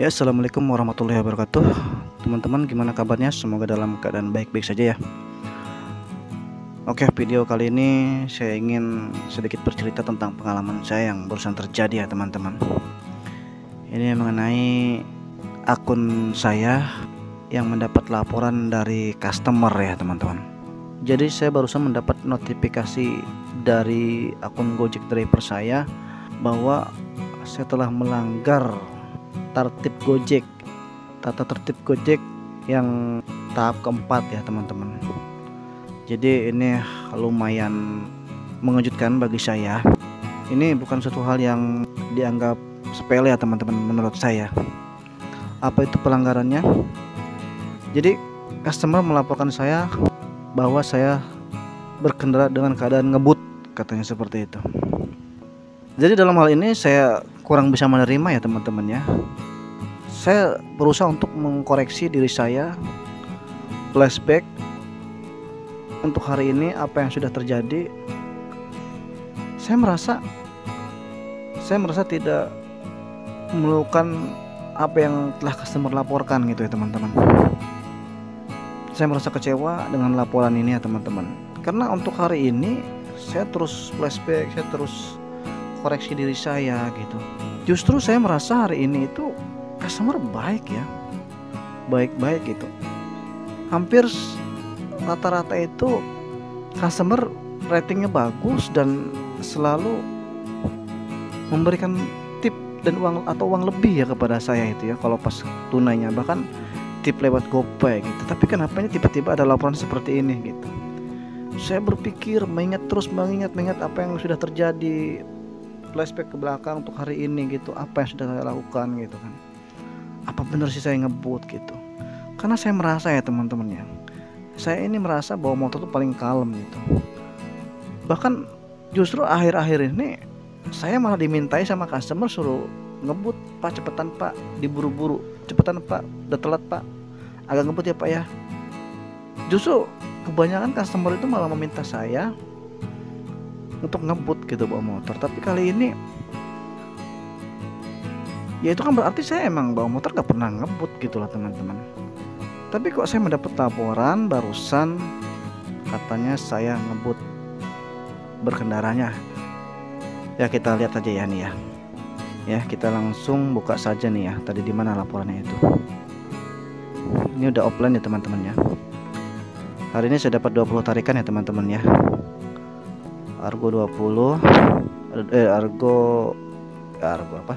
Ya, assalamualaikum warahmatullahi wabarakatuh. Teman-teman, gimana kabarnya? Semoga dalam keadaan baik-baik saja ya. Oke, video kali ini saya ingin sedikit bercerita tentang pengalaman saya yang barusan terjadi ya teman-teman. Ini mengenai akun saya yang mendapat laporan dari customer ya teman-teman. Jadi saya barusan mendapat notifikasi dari akun Gojek driver saya bahwa saya telah melanggar tata tertib Gojek yang tahap keempat ya teman-teman. Jadi ini lumayan mengejutkan bagi saya. Ini bukan suatu hal yang dianggap sepele ya teman-teman menurut saya. Apa itu pelanggarannya? Jadi customer melaporkan saya bahwa saya berkendara dengan keadaan ngebut, katanya seperti itu. Jadi dalam hal ini saya kurang bisa menerima ya teman-teman ya. Saya berusaha untuk mengkoreksi diri saya, flashback untuk hari ini apa yang sudah terjadi. Saya merasa tidak melakukan apa yang telah customer laporkan gitu ya teman-teman. Saya merasa kecewa dengan laporan ini ya teman-teman. Karena untuk hari ini saya terus flashback, saya terus koreksi diri saya gitu. Justru saya merasa hari ini itu customer baik ya, baik-baik gitu. Hampir rata-rata itu customer ratingnya bagus dan selalu memberikan tip dan uang atau uang lebih ya kepada saya itu ya kalau pas tunainya, bahkan tip lewat GoPay gitu. Tapi kenapa tiba-tiba ada laporan seperti ini gitu. Saya berpikir mengingat apa yang sudah terjadi, flashback ke belakang untuk hari ini gitu, apa yang sudah saya lakukan gitu kan. Apa benar sih saya ngebut gitu. Karena saya merasa ya teman-teman ya, saya ini merasa bahwa motor tuh paling kalem gitu. Bahkan justru akhir-akhir ini saya malah dimintai sama customer suruh ngebut, Pak cepetan Pak, diburu-buru, cepetan Pak, udah telat Pak, agak ngebut ya Pak ya. Justru kebanyakan customer itu malah meminta saya untuk ngebut gitu bawa motor. Tapi kali ini ya itu kan berarti saya emang bawa motor gak pernah ngebut gitu lah teman-teman. Tapi kok saya mendapat laporan barusan katanya saya ngebut berkendaranya. Ya kita lihat aja ya nih ya. Ya kita langsung buka saja nih ya. Tadi di mana laporannya itu. Ini udah offline ya teman-teman ya. Hari ini saya dapat 20 tarikan ya teman-teman ya. Argo 20 argo apa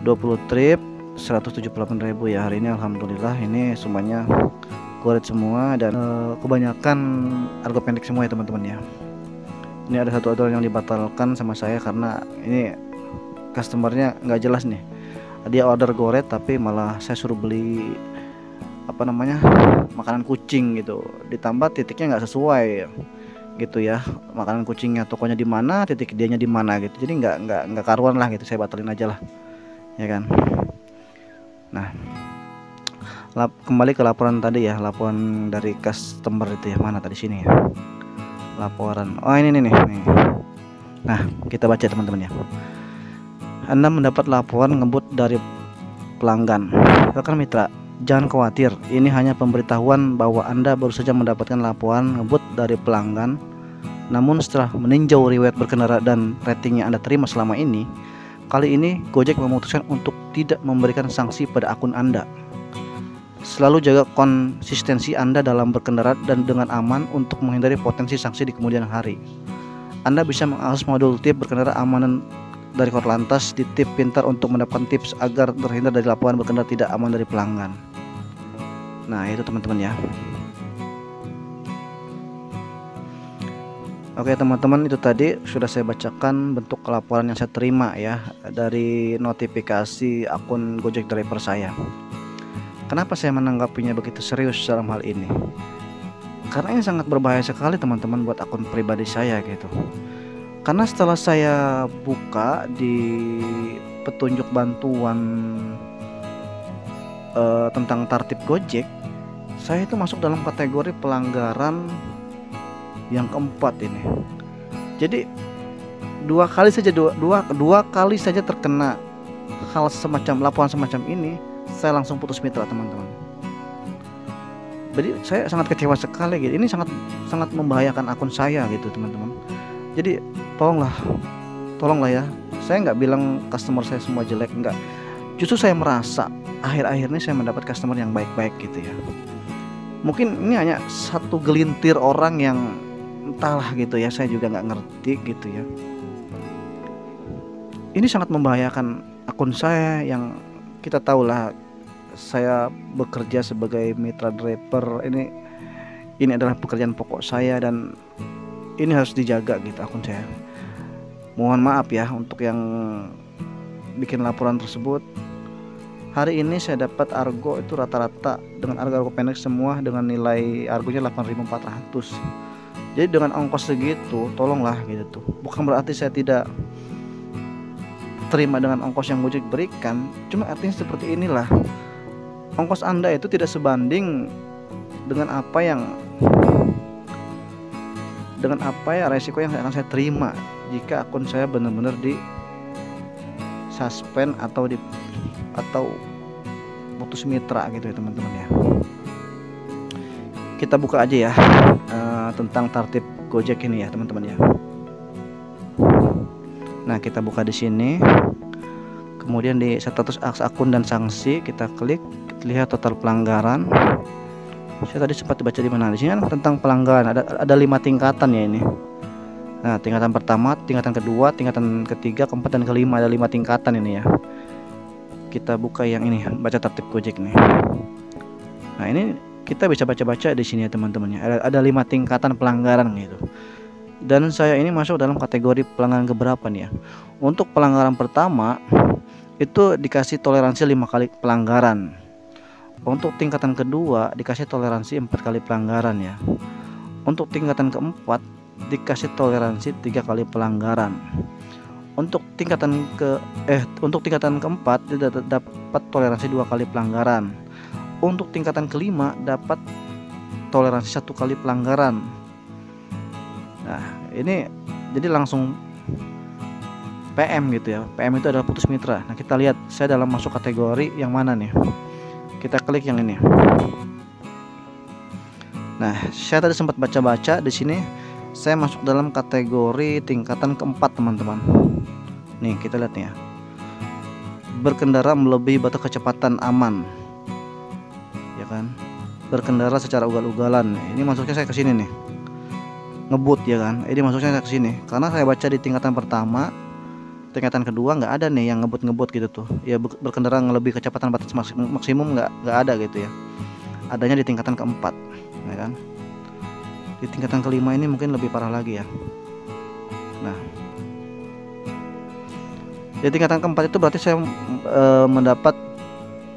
20 trip 178.000 ya hari ini. Alhamdulillah ini semuanya kuret semua dan kebanyakan argo pendek semua ya teman-teman ya. Ini ada satu order yang dibatalkan sama saya karena ini customernya nggak jelas nih, dia order goret tapi malah saya suruh beli apa namanya makanan kucing gitu, ditambah titiknya nggak sesuai gitu ya, makanan kucingnya tokonya di mana, titik dianya di mana gitu. Jadi nggak karuan lah gitu, saya batalin aja lah ya kan. Nah kembali ke laporan tadi ya, laporan dari customer itu ya, mana tadi sini ya laporan. Oh ini nih. Nah kita baca teman-teman ya. Anda mendapat laporan ngebut dari pelanggan. Rekan mitra, jangan khawatir, ini hanya pemberitahuan bahwa Anda baru saja mendapatkan laporan ngebut dari pelanggan. Namun setelah meninjau riwayat berkendara dan rating yang Anda terima selama ini, kali ini Gojek memutuskan untuk tidak memberikan sanksi pada akun Anda. Selalu jaga konsistensi Anda dalam berkendara dan dengan aman untuk menghindari potensi sanksi di kemudian hari. Anda bisa mengakses modul tip berkendara amanan dari Korlantas di Tip Pintar untuk mendapatkan tips agar terhindar dari laporan berkendara tidak aman dari pelanggan. Nah itu teman-teman ya. Oke teman-teman, itu tadi sudah saya bacakan bentuk laporan yang saya terima ya dari notifikasi akun Gojek driver saya. Kenapa saya menanggapinya begitu serius dalam hal ini? Karena ini sangat berbahaya sekali teman-teman buat akun pribadi saya gitu. Karena setelah saya buka di petunjuk bantuan tentang tertib Gojek, saya itu masuk dalam kategori pelanggaran yang keempat ini. Jadi dua kali saja terkena hal semacam laporan semacam ini, saya langsung putus mitra teman-teman. Jadi saya sangat kecewa sekali gitu. Ini sangat membahayakan akun saya gitu teman-teman. Jadi tolonglah ya. Saya nggak bilang customer saya semua jelek, enggak. Justru saya merasa akhir-akhir ini saya mendapat customer yang baik-baik gitu ya. Mungkin ini hanya satu gelintir orang yang entahlah gitu ya, saya juga nggak ngerti gitu ya. Ini sangat membahayakan akun saya yang kita tahulah saya bekerja sebagai mitra driver. Ini adalah pekerjaan pokok saya dan ini harus dijaga gitu akun saya. Mohon maaf ya untuk yang bikin laporan tersebut. Hari ini saya dapat argo itu rata-rata dengan argo pendek semua dengan nilai argonya 8.400. Jadi dengan ongkos segitu tolonglah gitu tuh. Bukan berarti saya tidak terima dengan ongkos yang Gojek berikan, cuma artinya seperti inilah. Ongkos Anda itu tidak sebanding dengan apa ya resiko yang akan saya terima jika akun saya benar-benar di suspend atau putus mitra gitu ya teman-teman ya. Kita buka aja ya tentang tertib Gojek ini ya teman-teman ya. Nah, kita buka di sini. Kemudian di status akun dan sanksi kita klik, lihat total pelanggaran. Saya tadi sempat baca di mana, di sini kan tentang pelanggaran ada 5 tingkatan ya ini. Nah, tingkatan pertama, tingkatan kedua, tingkatan ketiga, keempat dan kelima, ada 5 tingkatan ini ya. Kita buka yang ini, baca tertib Gojek nih. Nah, ini kita bisa baca-baca di sini ya teman-teman ya. Ada 5 tingkatan pelanggaran gitu. Dan saya ini masuk dalam kategori pelanggaran keberapa nih ya. Untuk pelanggaran pertama itu dikasih toleransi 5 kali pelanggaran. Untuk tingkatan kedua dikasih toleransi 4 kali pelanggaran ya. Untuk tingkatan keempat dikasih toleransi 3 kali pelanggaran. Untuk tingkatan keempat dapat toleransi 2 kali pelanggaran. Untuk tingkatan kelima dapat toleransi 1 kali pelanggaran. Nah, ini jadi langsung PM gitu ya. PM itu adalah putus mitra. Nah, kita lihat saya dalam masuk kategori yang mana nih. Kita klik yang ini. Nah, saya tadi sempat baca-baca di sini. Saya masuk dalam kategori tingkatan keempat teman-teman. Nih kita lihat nih ya. Berkendara melebihi batas kecepatan aman. Ya kan? Berkendara secara ugal-ugalan. Ini masuknya saya ke sini nih. Ngebut ya kan. Ini masuknya saya ke sini. Karena saya baca di tingkatan pertama, tingkatan kedua nggak ada nih yang ngebut-ngebut gitu tuh. Ya berkendara melebihi kecepatan batas maksimum nggak ada gitu ya. Adanya di tingkatan keempat, ya kan? Di tingkatan kelima ini mungkin lebih parah lagi ya. Nah, di tingkatan keempat itu berarti saya mendapat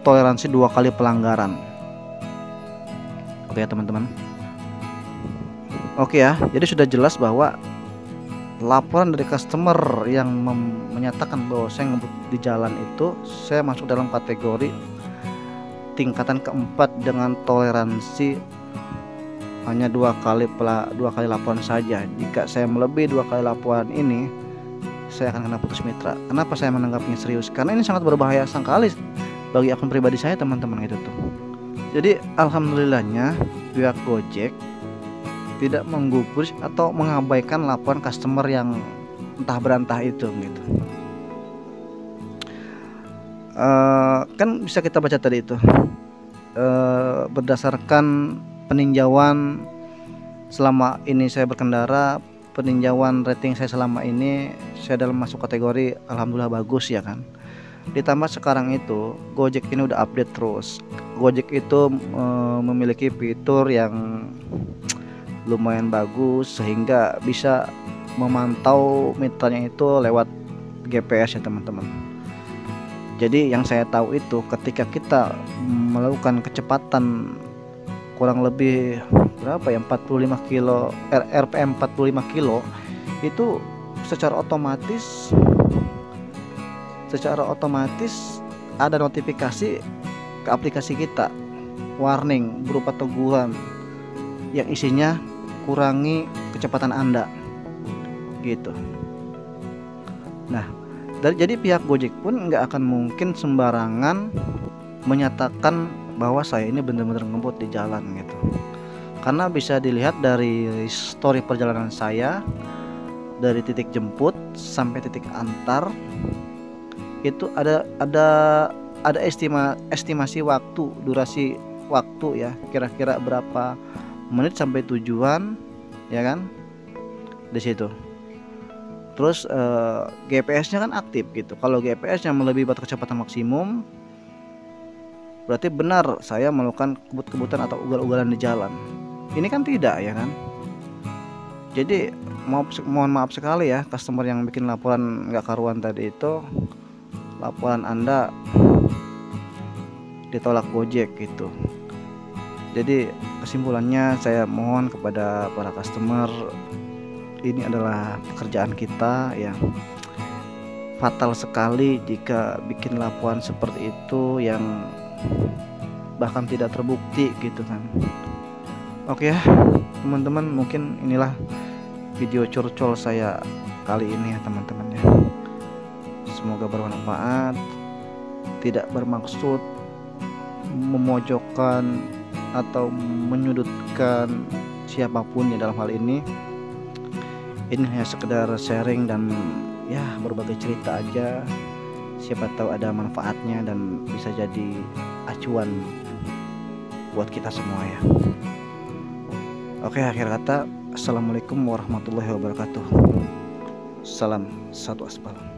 toleransi 2 kali pelanggaran. Oke ya teman-teman. Oke ya, jadi sudah jelas bahwa laporan dari customer yang menyatakan bahwa saya ngebut di jalan itu, saya masuk dalam kategori tingkatan keempat dengan toleransi hanya 2 kali laporan saja. Jika saya melebihi 2 kali laporan ini, saya akan kena putus mitra. Kenapa saya menanggapinya serius? Karena ini sangat berbahaya sekali bagi akun pribadi saya teman-teman gitu tuh. Jadi alhamdulillahnya pihak Gojek tidak menggubris atau mengabaikan laporan customer yang entah berantah itu gitu. Kan bisa kita baca tadi itu berdasarkan peninjauan selama ini saya berkendara, peninjauan rating saya selama ini, saya dalam masuk kategori alhamdulillah bagus ya kan. Ditambah sekarang itu Gojek ini udah update terus. Gojek itu memiliki fitur yang lumayan bagus sehingga bisa memantau mitranya itu lewat GPS ya teman-teman. Jadi yang saya tahu itu ketika kita melakukan kecepatan kurang lebih berapa ya 45 kilo RPM 45 kilo itu secara otomatis ada notifikasi ke aplikasi kita, warning berupa teguran yang isinya kurangi kecepatan Anda gitu. Nah, jadi pihak Gojek pun nggak akan mungkin sembarangan menyatakan bahwa saya ini benar-benar ngebut di jalan gitu. Karena bisa dilihat dari story perjalanan saya dari titik jemput sampai titik antar itu ada estimasi waktu, durasi waktu ya, kira-kira berapa menit sampai tujuan ya kan di situ. Terus GPS-nya kan aktif gitu. Kalau GPS-nya melebihi batas kecepatan maksimum, berarti benar saya melakukan kebut-kebutan atau ugal-ugalan di jalan. Ini kan tidak ya kan. Jadi mohon maaf sekali ya customer yang bikin laporan nggak karuan tadi itu. Laporan Anda ditolak Gojek gitu. Jadi kesimpulannya saya mohon kepada para customer, ini adalah pekerjaan kita ya. Fatal sekali jika bikin laporan seperti itu yang bahkan tidak terbukti gitu kan. Oke ya teman-teman, mungkin inilah video curcol saya kali ini ya teman-teman ya. Semoga bermanfaat, tidak bermaksud memojokkan atau menyudutkan siapapun ya dalam hal ini. Ini hanya sekedar sharing dan ya berbagai cerita aja. Siapa tahu ada manfaatnya dan bisa jadi acuan buat kita semua ya. Oke, akhir kata, assalamualaikum warahmatullahi wabarakatuh. Salam satu aspal.